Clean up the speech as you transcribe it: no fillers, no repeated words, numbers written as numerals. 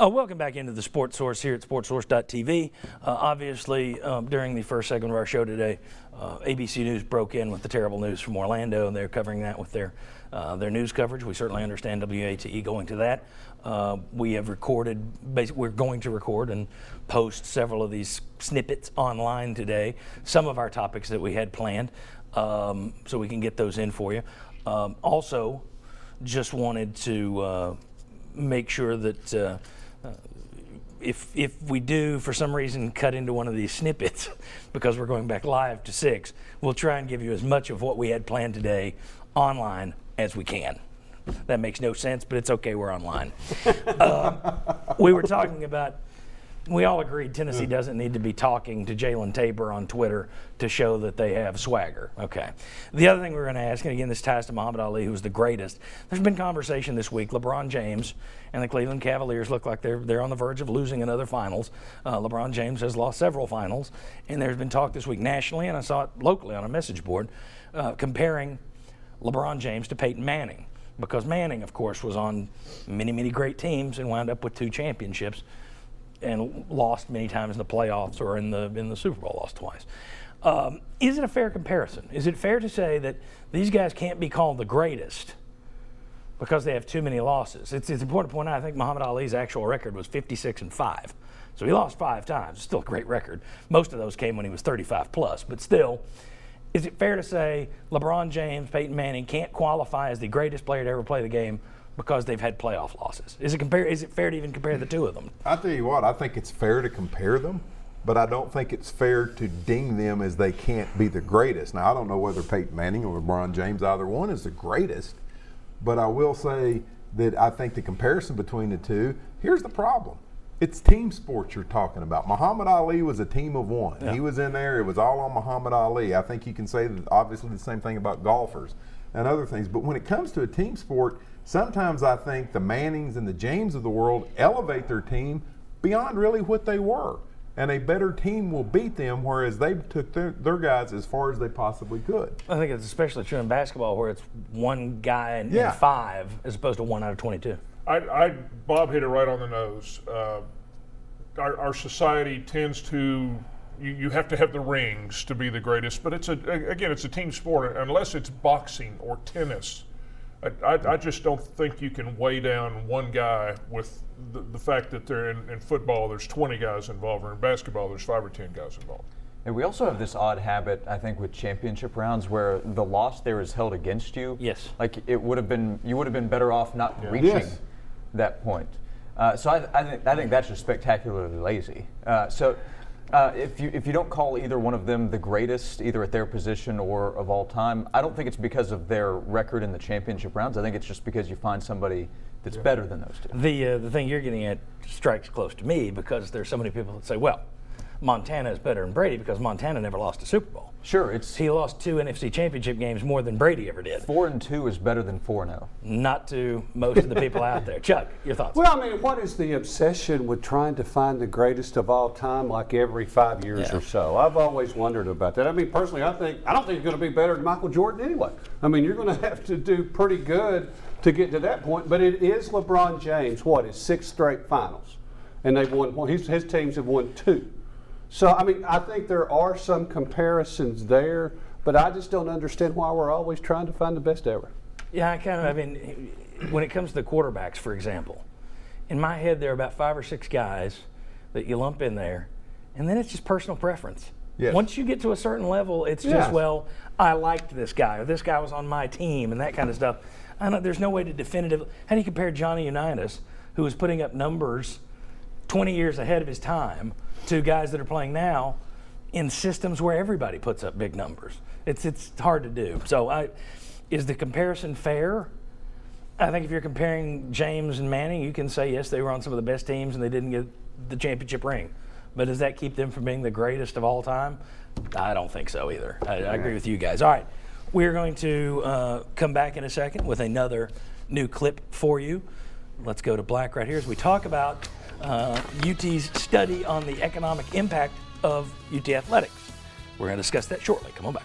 Welcome back into the Sports Source here at sportsource.tv. Obviously, during the first segment of our show today, ABC News broke in with the terrible news from Orlando, and they're covering that with their news coverage. We certainly understand WATE going to that. We have recorded, we're going to record and post several of these snippets online today, some of our topics that we had planned, so we can get those in for you. Also, just wanted to make sure that if we do, for some reason, cut into one of these snippets because we're going back live to 6, we'll try and give you as much of what we had planned today online as we can. That makes no sense, but it's okay, we're online. We were talking about, we all agreed Tennessee doesn't need to be talking to Jalen Tabor on Twitter to show that they have swagger. Okay. The other thing we're going to ask, and again, this ties to Muhammad Ali, who was the greatest. There's been conversation this week. LeBron James and the Cleveland Cavaliers look like they're on the verge of losing another finals. LeBron James has lost several finals, and there's been talk this week nationally, and I saw it locally on a message board, comparing LeBron James to Peyton Manning, because Manning, of course, was on many, many great teams and wound up with 2 championships. And lost many times in the playoffs or in the Super Bowl, lost twice. Is it a fair comparison? Is it fair to say that these guys can't be called the greatest because they have too many losses? It's important to point out, I think Muhammad Ali's actual record was 56-5. So he lost 5 times. It's still a great record. Most of those came when he was 35 plus. But still, is it fair to say LeBron James, Peyton Manning can't qualify as the greatest player to ever play the game because they've had playoff losses? Is it fair to even compare the two of them? I tell you what, I think it's fair to compare them, but I don't think it's fair to ding them as they can't be the greatest. Now, I don't know whether Peyton Manning or LeBron James, either one, is the greatest, but I will say that I think the comparison between the two, here's the problem. It's team sports you're talking about. Muhammad Ali was a team of one. Yeah. He was in there. It was all on Muhammad Ali. I think you can say that obviously the same thing about golfers and other things. But when it comes to a team sport, sometimes I think the Mannings and the James of the world elevate their team beyond really what they were. And a better team will beat them, whereas they took their guys as far as they possibly could. I think it's especially true in basketball, where it's one guy in 5 as opposed to 1 out of 22. Bob hit it right on the nose. Our society tends to, you have to have the rings to be the greatest, but it's a team sport. Unless it's boxing or tennis, I just don't think you can weigh down one guy with the fact that they're in football, there's 20 guys involved, or in basketball, there's 5 or 10 guys involved. And we also have this odd habit, I think, with championship rounds where the loss there is held against you. Yes. Like you would have been better off not reaching that point. So I think that's just spectacularly lazy. If you don't call either one of them the greatest, either at their position or of all time, I don't think it's because of their record in the championship rounds. I think it's just because you find somebody that's better than those two. The thing you're getting at strikes close to me, because there's so many people that say, well, Montana is better than Brady because Montana never lost a Super Bowl. Sure, he lost 2 NFC Championship games more than Brady ever did. 4-2 is better than 4-0. Not to most of the people out there. Chuck, your thoughts? Well, I mean, what is the obsession with trying to find the greatest of all time, like every 5 years or so? I've always wondered about that. I mean, personally, I don't think you're going to be better than Michael Jordan anyway. I mean, you're going to have to do pretty good to get to that point. But it is LeBron James. His 6th straight finals, and they've won. His teams have won 2. So, I mean, I think there are some comparisons there, but I just don't understand why we're always trying to find the best ever. Yeah, I mean, when it comes to the quarterbacks, for example, in my head there are about 5 or 6 guys that you lump in there, and then it's just personal preference. Yes. Once you get to a certain level, it's just, well, I liked this guy, or this guy was on my team, and that kind of stuff. There's no way to definitively. How do you compare Johnny Unitas, who was putting up numbers 20 years ahead of his time, to guys that are playing now in systems where everybody puts up big numbers? It's hard to do. So is the comparison fair? I think if you're comparing James and Manning, you can say, yes, they were on some of the best teams and they didn't get the championship ring. But does that keep them from being the greatest of all time? I don't think so either. I agree with you guys. All right, we're going to come back in a second with another new clip for you. Let's go to black right here as we talk about UT's study on the economic impact of UT athletics. We're going to discuss that shortly. Come on back.